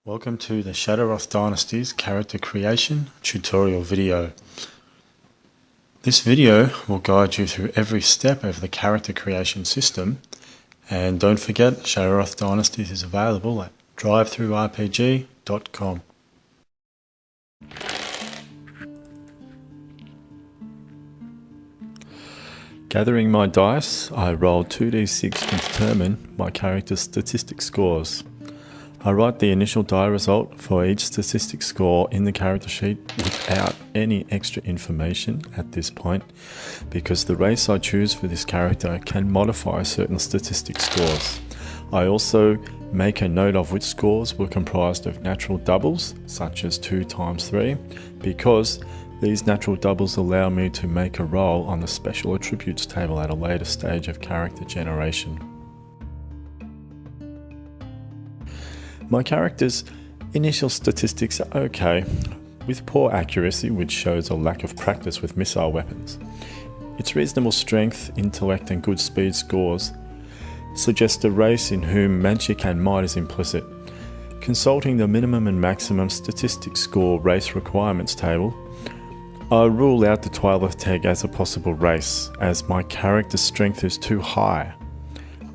Welcome to the Shadowroth Dynasties character creation tutorial video. This video will guide you through every step of the character creation system, and don't forget Shadowroth Dynasties is available at drivethrurpg.com. Gathering my dice, I roll 2d6 to determine my character's statistic scores. I write the initial die result for each statistic score in the character sheet without any extra information at this point, because the race I choose for this character can modify certain statistic scores. I also make a note of which scores were comprised of natural doubles, such as 2 times 3, because these natural doubles allow me to make a roll on the special attributes table at a later stage of character generation. My character's initial statistics are okay, with poor accuracy, which shows a lack of practice with missile weapons. Its reasonable strength, intellect and good speed scores suggest a race in whom magic and might is implicit. Consulting the minimum and maximum statistic score race requirements table, I rule out the Twilight as a possible race, as my character's strength is too high.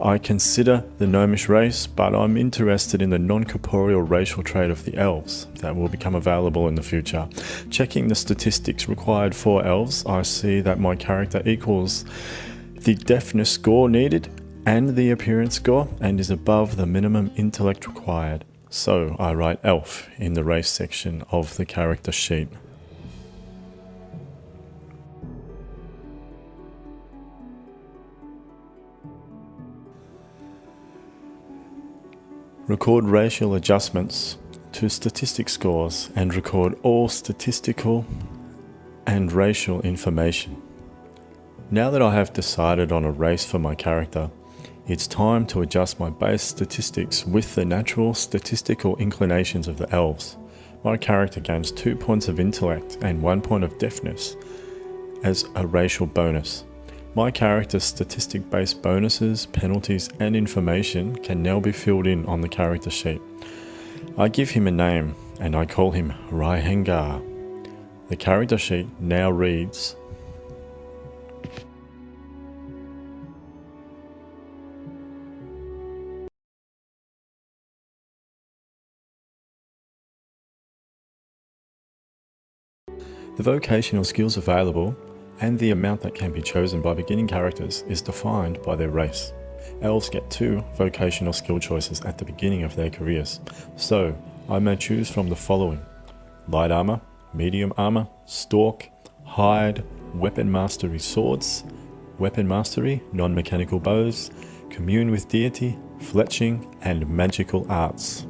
I consider the gnomish race, but I'm interested in the non-corporeal racial trait of the elves that will become available in the future. Checking the statistics required for elves, I see that my character equals the deafness score needed and the appearance score, and is above the minimum intellect required. So I write elf in the race section of the character sheet. Record racial adjustments to statistic scores and record all statistical and racial information. Now that I have decided on a race for my character, it's time to adjust my base statistics with the natural statistical inclinations of the elves. My character gains 2 points of intellect and 1 point of deafness as a racial bonus. My character's statistic-based bonuses, penalties and information can now be filled in on the character sheet. I give him a name and I call him Raihengar. The character sheet now reads: the vocational skills available and the amount that can be chosen by beginning characters is defined by their race. Elves get 2 vocational skill choices at the beginning of their careers, so I may choose from the following: light armor, medium armor, stalk, hide, weapon mastery swords, weapon mastery, non-mechanical bows, commune with deity, fletching, and magical arts.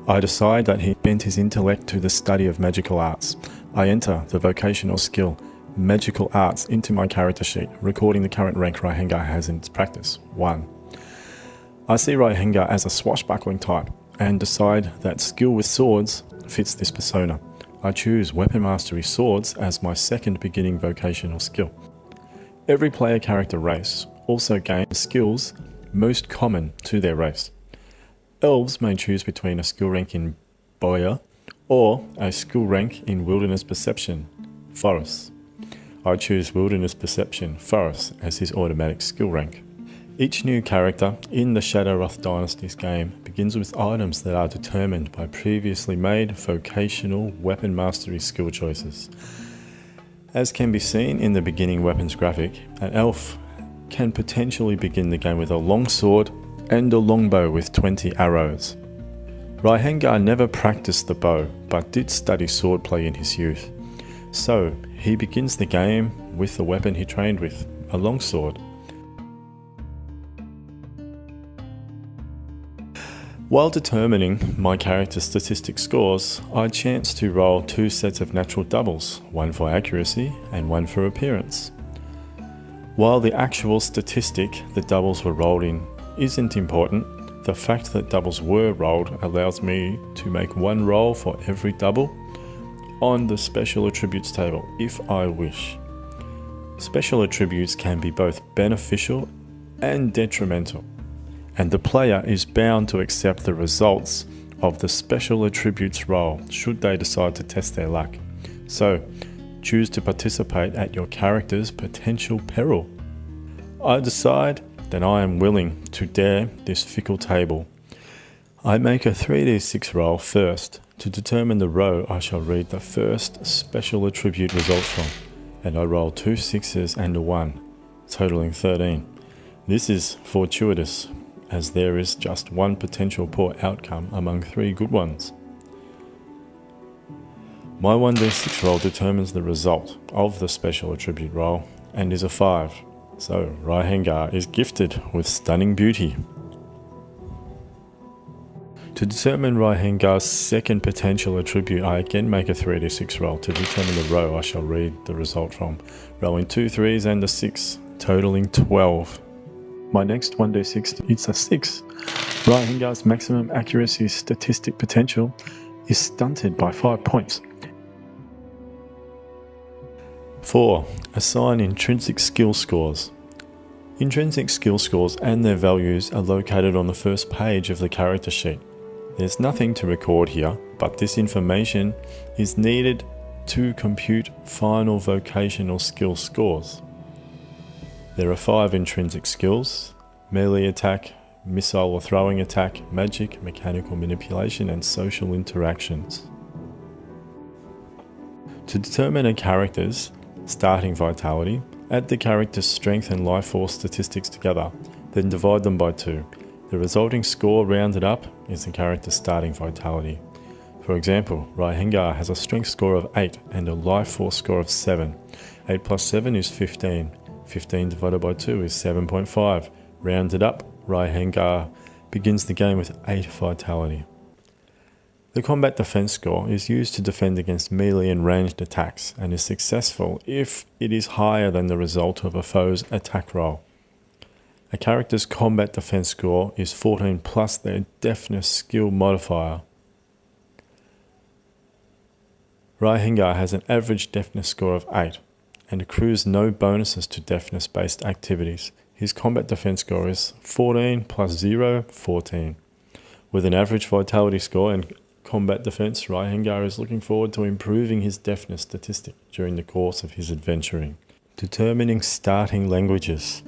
I decide that he bent his intellect to the study of magical arts. I enter the vocational skill Magical Arts into my character sheet, recording the current rank Raihengar has in its practice, 1. I see Raihengar as a swashbuckling type and decide that skill with swords fits this persona. I choose Weapon Mastery Swords as my second beginning vocational skill. Every player character race also gains skills most common to their race. Elves may choose between a skill rank in Boya or a skill rank in Wilderness Perception, Forests. I choose Wilderness Perception, Forest as his automatic skill rank. Each new character in the Shadowroth Dynasties game begins with items that are determined by previously made vocational weapon mastery skill choices. As can be seen in the beginning weapons graphic, an elf can potentially begin the game with a long sword and a longbow with 20 arrows. Raihengar never practiced the bow, but did study swordplay in his youth. So, he begins the game with the weapon he trained with, a longsword. While determining my character's statistic scores, I chance to roll 2 sets of natural doubles, 1 for accuracy and 1 for appearance. While the actual statistic the doubles were rolled in isn't important, the fact that doubles were rolled allows me to make 1 roll for every double on the special attributes table if I wish. Special attributes can be both beneficial and detrimental, and the player is bound to accept the results of the special attributes roll should they decide to test their luck. So, choose to participate at your character's potential peril. I decide that I am willing to dare this fickle table. I make a 3d6 roll first to determine the row I shall read the first special attribute result from, and I roll 2 6s and a 1, totaling 13. This is fortuitous, as there is just one potential poor outcome among 3 good ones. My 1d6 roll determines the result of the special attribute roll and is a 5, so Raihengar is gifted with stunning beauty. To determine Raihengar's second potential attribute, I again make a 3d6 roll to determine the row I shall read the result from, rolling 2 3s and a 6, totaling 12. My next 1d6 is a 6. Raihengar's maximum accuracy statistic potential is stunted by 5 points. 4. Assign intrinsic skill scores. Intrinsic skill scores and their values are located on the first page of the character sheet. There's nothing to record here, but this information is needed to compute final vocational skill scores. There are 5 intrinsic skills: melee attack, missile or throwing attack, magic, mechanical manipulation, and social interactions. To determine a character's starting vitality, add the character's strength and life force statistics together, then divide them by 2. The resulting score rounded up is the character's starting vitality. For example, Raihengar has a strength score of 8 and a life force score of 7. 8 plus 7 is 15. 15 divided by 2 is 7.5. Rounded up, Raihengar begins the game with 8 vitality. The combat defense score is used to defend against melee and ranged attacks and is successful if it is higher than the result of a foe's attack roll. A character's combat defense score is 14 plus their deafness skill modifier. Raihengar has an average deafness score of 8 and accrues no bonuses to deafness based activities. His combat defense score is 14 plus 0, 14. With an average vitality score and combat defense, Raihengar is looking forward to improving his deafness statistic during the course of his adventuring. Determining starting languages.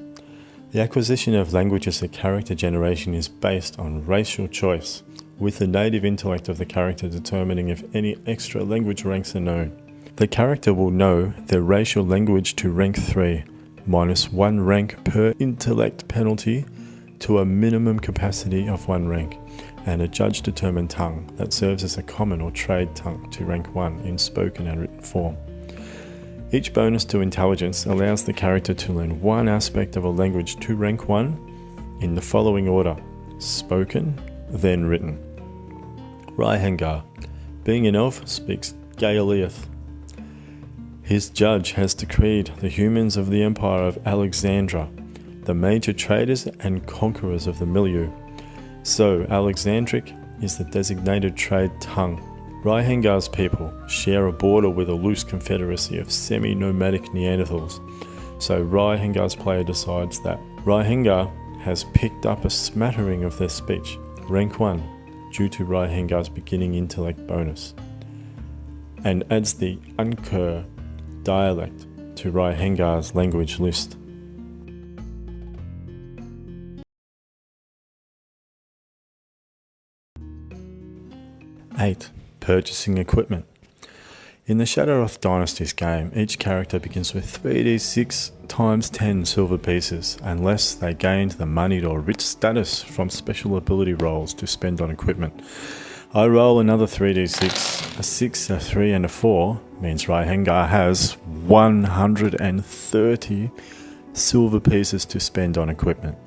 The acquisition of languages at character generation is based on racial choice, with the native intellect of the character determining if any extra language ranks are known. The character will know their racial language to rank 3, minus 1 rank per intellect penalty to a minimum capacity of 1 rank, and a judge-determined tongue that serves as a common or trade tongue to rank 1 in spoken and written form. Each bonus to intelligence allows the character to learn one aspect of a language to rank 1 in the following order: spoken, then written. Raihengar, being an elf, speaks Gaeliath. His judge has decreed the humans of the Empire of Alexandra, the major traders and conquerors of the milieu. So Alexandric is the designated trade tongue. Raihengar's people share a border with a loose confederacy of semi-nomadic Neanderthals, so Raihengar's player decides that Raihengar has picked up a smattering of their speech, rank 1, due to Raihengar's beginning intellect bonus, and adds the Unkur dialect to Raihengar's language list. Eight. Purchasing equipment. In the Shadowroth Dynasties game, each character begins with 3d6 times 10 silver pieces, unless they gained the moneyed or rich status from special ability rolls to spend on equipment. I roll another 3d6, a 6, a 3 and a 4 means Raihengar has 130 silver pieces to spend on equipment.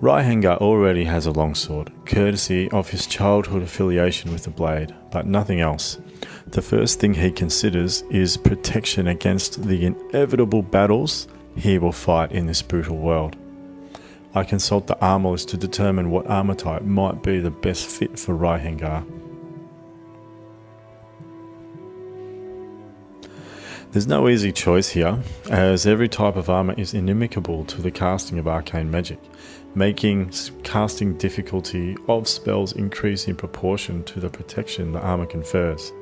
Raihengar already has a longsword, courtesy of his childhood affiliation with the blade, but nothing else. The first thing he considers is protection against the inevitable battles he will fight in this brutal world. I consult the armorers to determine what armor type might be the best fit for Raihengar. There's no easy choice here, as every type of armor is inimical to the casting of arcane magic, making casting difficulty of spells increase in proportion to the protection the armor confers.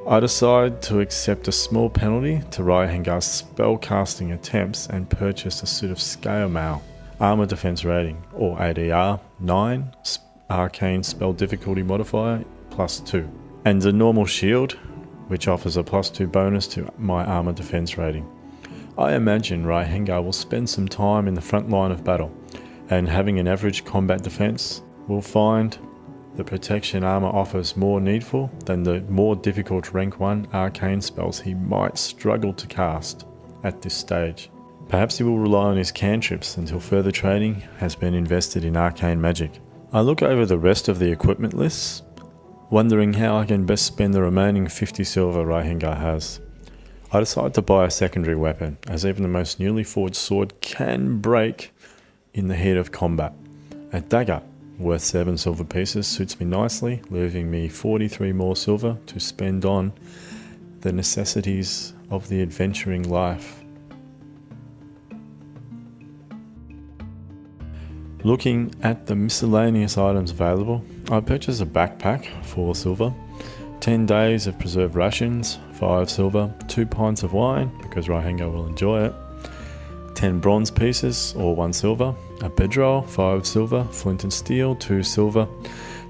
I decide to accept a small penalty to Raihengar's spell casting attempts and purchase a suit of scale mail, armor defense rating, or ADR 9, arcane spell difficulty modifier +2, and a normal shield, which offers a +2 bonus to my armor defense rating. I imagine Raihengar will spend some time in the front line of battle, and having an average combat defense will find the protection armor offers more needful than the more difficult rank 1 arcane spells he might struggle to cast at this stage. Perhaps he will rely on his cantrips until further training has been invested in arcane magic. I look over the rest of the equipment lists, wondering how I can best spend the remaining 50 silver Raihengar has. I decide to buy a secondary weapon, as even the most newly forged sword can break in the heat of combat. A dagger worth 7 silver pieces suits me nicely, leaving me 43 more silver to spend on the necessities of the adventuring life. Looking at the miscellaneous items available, I purchase a backpack, 4 silver, 10 days of preserved rations, 5 silver, 2 pints of wine, because Raihengar will enjoy it, 10 bronze pieces, or 1 silver, a bedroll, 5 silver, flint and steel, 2 silver,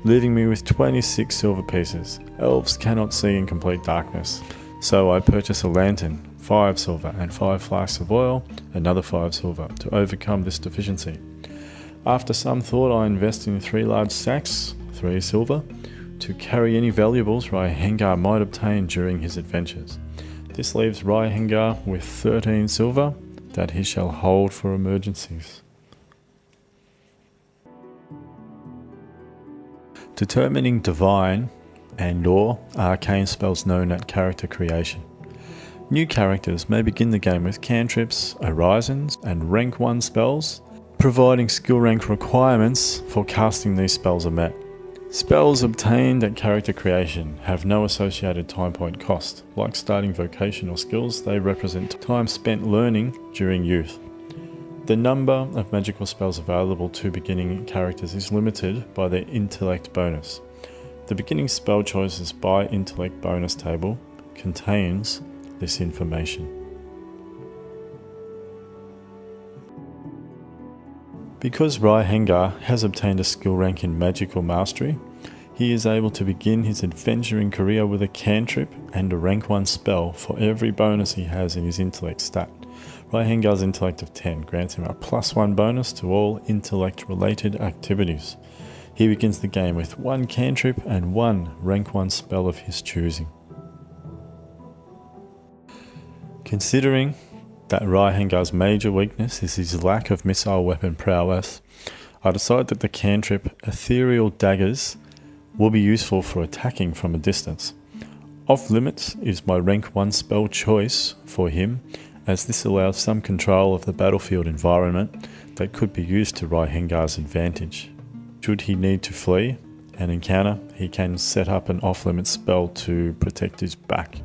leaving me with 26 silver pieces. Elves cannot see in complete darkness, so I purchase a lantern, 5 silver, and 5 flasks of oil, another 5 silver, to overcome this deficiency. After some thought, I invest in 3 large sacks, 3 silver, to carry any valuables Raihengar might obtain during his adventures. This leaves Raihengar with 13 silver that he shall hold for emergencies. Determining divine and/or arcane spells known at character creation. New characters may begin the game with cantrips, orisons, and rank 1 spells, providing skill rank requirements for casting these spells are met. Spells obtained at character creation have no associated time point cost. Like starting vocational skills, they represent time spent learning during youth. The number of magical spells available to beginning characters is limited by their intellect bonus. The beginning spell choices by intellect bonus table contains this information. Because Raihengar has obtained a skill rank in magical mastery, he is able to begin his adventuring career with a cantrip and a rank 1 spell for every bonus he has in his intellect stat. Raihengar's intellect of 10 grants him a +1 bonus to all intellect related activities. He begins the game with 1 cantrip and 1 rank 1 spell of his choosing. Considering that Raihengar's major weakness is his lack of missile weapon prowess, I decide that the cantrip Ethereal Daggers will be useful for attacking from a distance. Off limits is my rank 1 spell choice for him, as this allows some control of the battlefield environment that could be used to Raihengar's advantage. Should he need to flee an encounter, he can set up an off-limits spell to protect his back.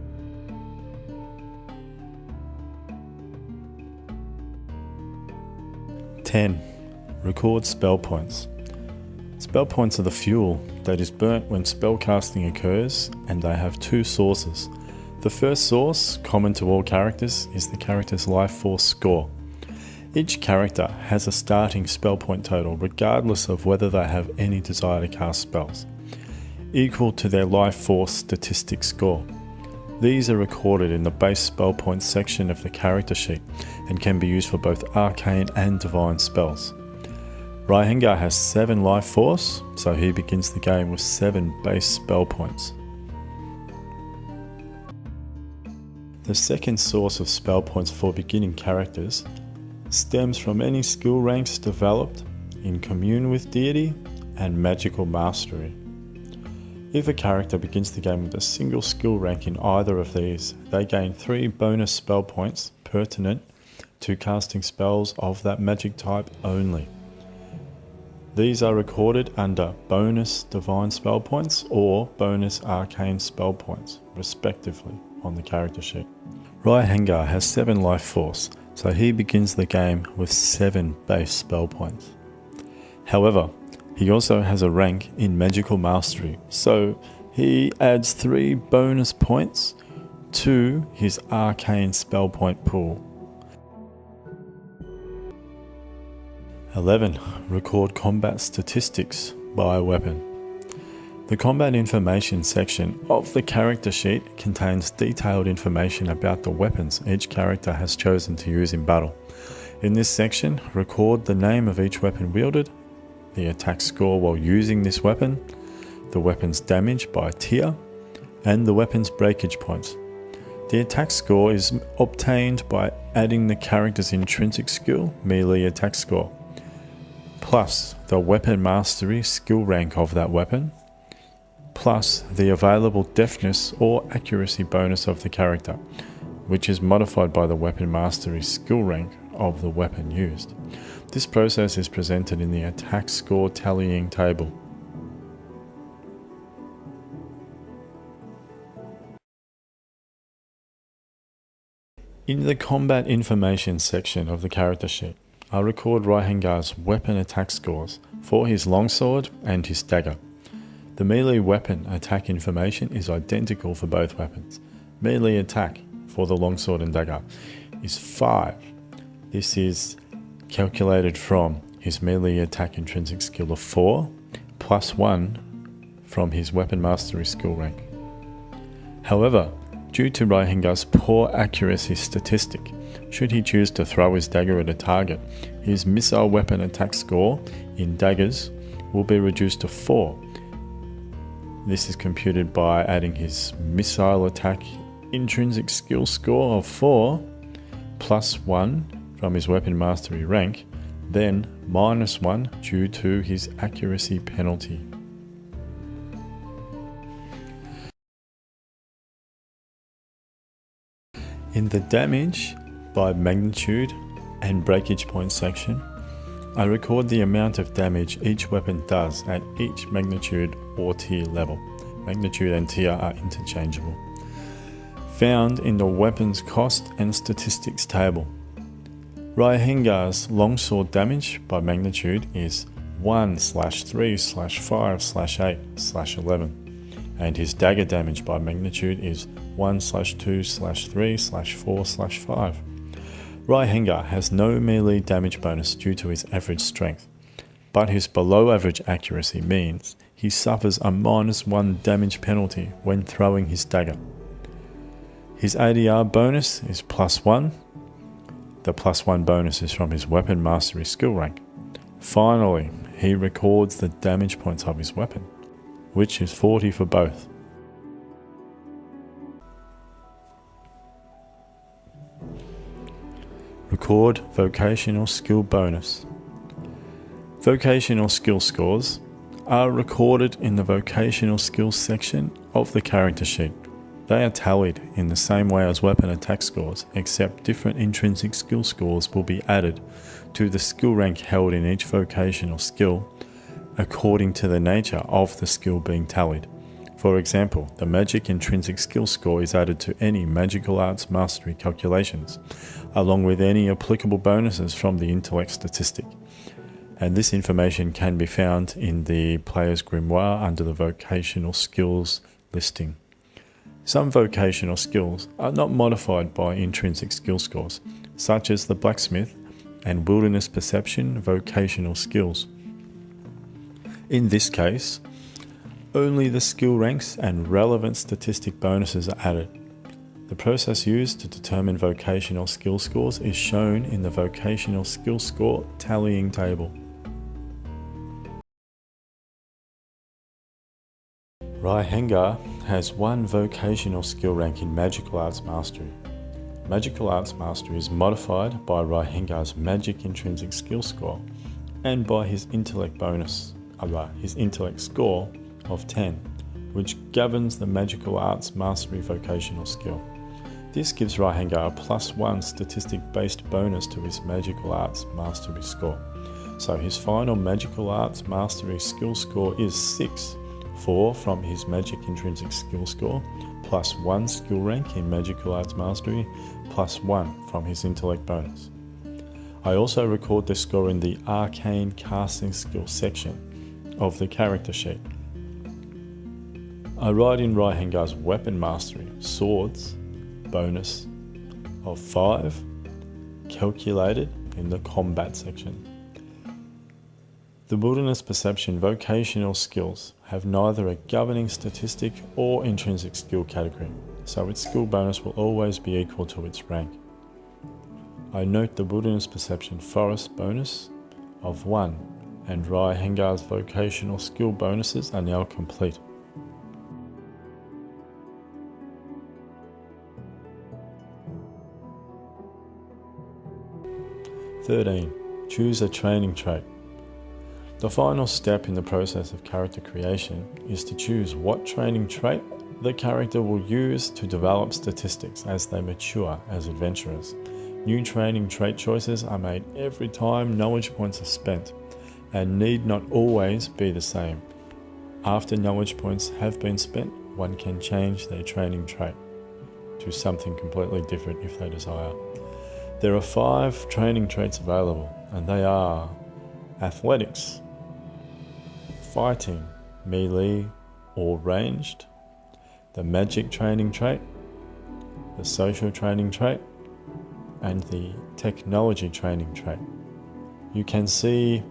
Record spell points. Spell points are the fuel that is burnt when spellcasting occurs, and they have 2 sources. The first source, common to all characters, is the character's life force score. Each character has a starting spell point total regardless of whether they have any desire to cast spells, equal to their life force statistic score. These are recorded in the base spell points section of the character sheet and can be used for both arcane and divine spells. Raihengar has 7 life force, so he begins the game with 7 base spell points. The second source of spell points for beginning characters stems from any skill ranks developed in Commune with Deity and Magical Mastery. If a character begins the game with a single skill rank in either of these, they gain 3 bonus spell points pertinent to casting spells of that magic type only. These are recorded under bonus divine spell points or bonus arcane spell points, respectively, on the character sheet. Raihengar has 7 life force, so he begins the game with 7 base spell points. However, he also has a rank in Magical Mastery, so he adds 3 bonus points to his Arcane spell point pool. 11. Record combat statistics by weapon. The combat information section of the character sheet contains detailed information about the weapons each character has chosen to use in battle. In this section, record the name of each weapon wielded, the attack score while using this weapon, the weapon's damage by tier, and the weapon's breakage points. The attack score is obtained by adding the character's intrinsic skill, melee attack score, plus the weapon mastery skill rank of that weapon, plus the available deftness or accuracy bonus of the character, which is modified by the weapon mastery skill rank of the weapon used. This process is presented in the attack score tallying table. In the combat information section of the character sheet, I record Raihengar's weapon attack scores for his longsword and his dagger. The melee weapon attack information is identical for both weapons. Melee attack for the longsword and dagger is 5. This is calculated from his melee attack intrinsic skill of 4 plus 1 from his weapon mastery skill rank. However, due to Raihengar's poor accuracy statistic, should he choose to throw his dagger at a target, his missile weapon attack score in daggers will be reduced to 4. This is computed by adding his missile attack intrinsic skill score of 4 plus 1 from his weapon mastery rank, then minus 1 due to his accuracy penalty. In the damage by magnitude and breakage point section, I record the amount of damage each weapon does at each magnitude or tier level. Magnitude and tier are interchangeable. Found in the weapons cost and statistics table. Raihengar's longsword damage by magnitude is 1/3/5/8/11, and his dagger damage by magnitude is 1/2/3/4/5. Raihengar has no melee damage bonus due to his average strength, but his below average accuracy means he suffers a -1 damage penalty when throwing his dagger. His ADR bonus is +1. The +1 bonus is from his weapon mastery skill rank. Finally, he records the damage points of his weapon, which is 40 for both. Record vocational skill bonus. Vocational skill scores are recorded in the vocational skills section of the character sheet. They are tallied in the same way as weapon attack scores, except different intrinsic skill scores will be added to the skill rank held in each vocational skill according to the nature of the skill being tallied. For example, the magic intrinsic skill score is added to any magical arts mastery calculations, along with any applicable bonuses from the intellect statistic. And this information can be found in the player's grimoire under the vocational skills listing. Some vocational skills are not modified by intrinsic skill scores, such as the blacksmith and wilderness perception vocational skills. In this case, only the skill ranks and relevant statistic bonuses are added. The process used to determine vocational skill scores is shown in the vocational skill score tallying table. Raihengar has 1 vocational skill rank in Magical Arts Mastery. Magical Arts Mastery is modified by Raihengar's magic intrinsic skill score and by his intellect his intellect score of 10, which governs the Magical Arts Mastery vocational skill. This gives Raihengar a +1 statistic-based bonus to his Magical Arts Mastery score. So his final Magical Arts Mastery skill score is 6, 4 from his magic intrinsic skill score, +1 skill rank in Magical Arts Mastery, +1 from his intellect bonus. I also record this score in the Arcane Casting Skill section of the character sheet. I write in Raihengar's Weapon Mastery, Swords, bonus of 5, calculated in the Combat section. The Wilderness Perception vocational skills have neither a governing statistic or intrinsic skill category, so its skill bonus will always be equal to its rank. I note the Wilderness Perception Forest bonus of 1 and Raihengar's vocational skill bonuses are now complete. 13. Choose a training trait. The final step in the process of character creation is to choose what training trait the character will use to develop statistics as they mature as adventurers. New training trait choices are made every time knowledge points are spent, and need not always be the same. After knowledge points have been spent, one can change their training trait to something completely different if they desire. There are 5 training traits available, and they are Athletics, Fighting, Melee or Ranged, the Magic training trait, the Social training trait, and the Technology training trait. You can see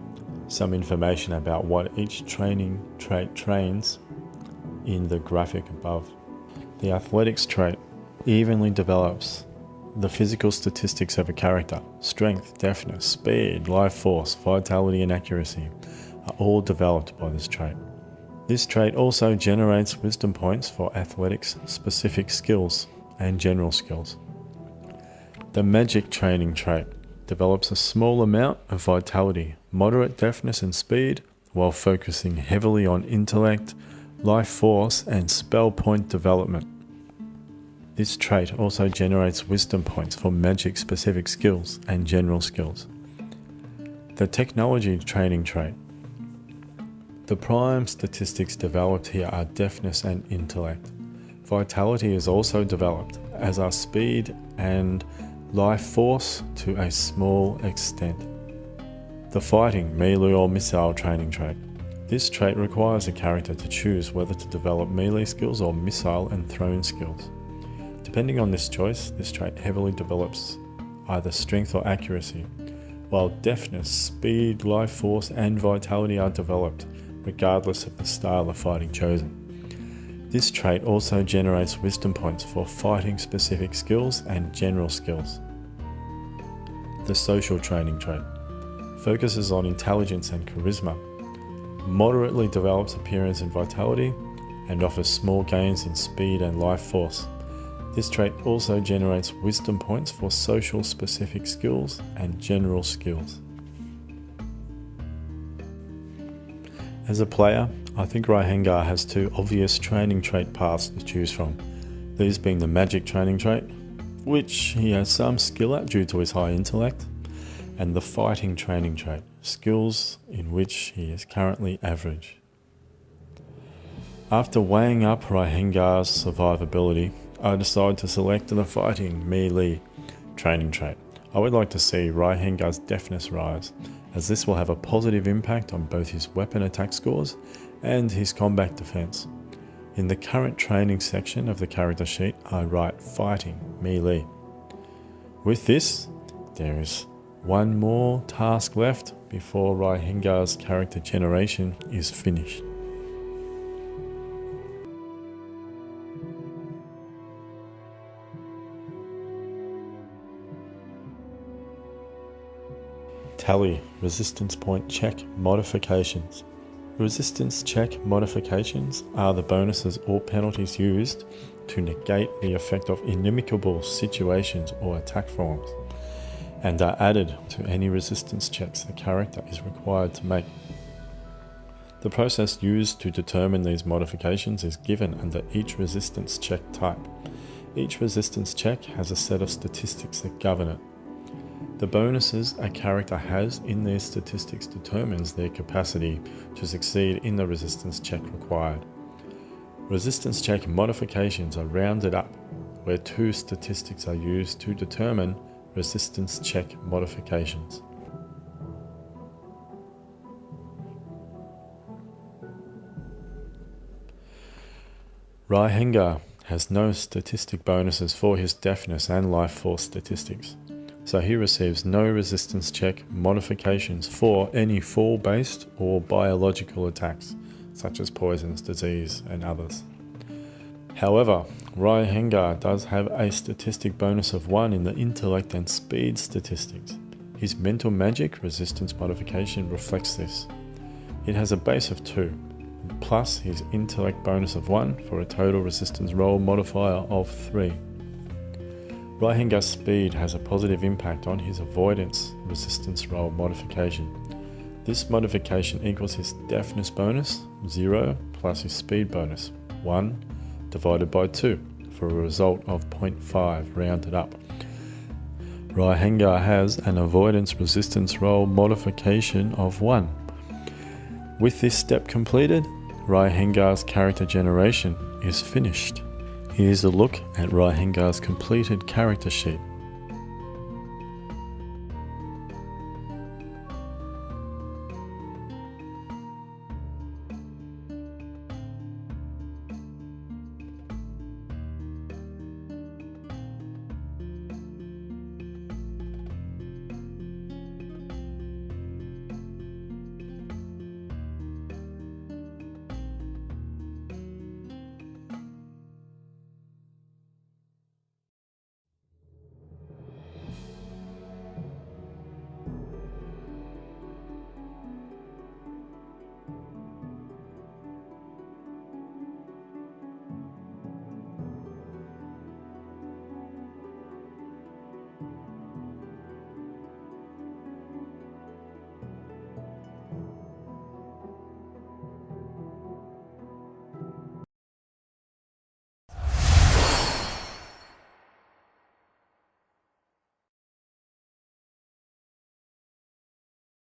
some information about what each training trait trains in the graphic above. The Athletics trait evenly develops the physical statistics of a character. Strength, deftness, speed, life force, vitality and accuracy are all developed by this trait. This trait also generates wisdom points for athletics specific skills and general skills. The Magic training trait develops a small amount of vitality, moderate deftness and speed, while focusing heavily on intellect, life force and spell point development. This trait also generates wisdom points for magic specific skills and general skills. The Technology training trait. The prime statistics developed here are deftness and intellect. Vitality is also developed, as are speed and life force to a small extent. The Fighting, Melee or Missile training trait. This trait requires a character to choose whether to develop melee skills or missile and thrown skills. Depending on this choice, this trait heavily develops either strength or accuracy, while deftness, speed, life force and vitality are developed, regardless of the style of fighting chosen. This trait also generates wisdom points for fighting specific skills and general skills. The Social training trait focuses on intelligence and charisma, moderately develops appearance and vitality, and offers small gains in speed and life force. This trait also generates wisdom points for social specific skills and general skills. As a player, I think Raihengar has 2 obvious training trait paths to choose from, these being the Magic training trait, which he has some skill at due to his high intellect, and the Fighting training trait, skills in which he is currently average. After weighing up Raihengar's survivability, I decide to select the Fighting, Melee training trait. I would like to see Raihengar's deftness rise, as this will have a positive impact on both his weapon attack scores and his combat defense. In the current training section of the character sheet, I write Fighting, Melee. With this, there is one more task left before Raihengar's character generation is finished. Tally resistance point check modifications. Resistance check modifications are the bonuses or penalties used to negate the effect of inimical situations or attack forms, and are added to any resistance checks the character is required to make. The process used to determine these modifications is given under each resistance check type. Each resistance check has a set of statistics that govern it. The bonuses a character has in these statistics determines their capacity to succeed in the resistance check required. Resistance check modifications are rounded up, where 2 statistics are used to determine resistance check modifications. Raihengar has no statistic bonuses for his deafness and life force statistics, so he receives no resistance check modifications for any fall-based or biological attacks, such as poisons, disease, and others. However, Raihengar does have a statistic bonus of 1 in the intellect and speed statistics. His mental magic resistance modification reflects this. It has a base of 2, plus his intellect bonus of 1 for a total resistance roll modifier of 3. Raihengar's speed has a positive impact on his avoidance resistance roll modification. This modification equals his deafness bonus, 0, plus his speed bonus, 1, divided by 2, for a result of 0.5 rounded up. Raihengar has an avoidance resistance roll modification of 1. With this step completed, Raihengar's character generation is finished. Here's a look at Raihengar's completed character sheet.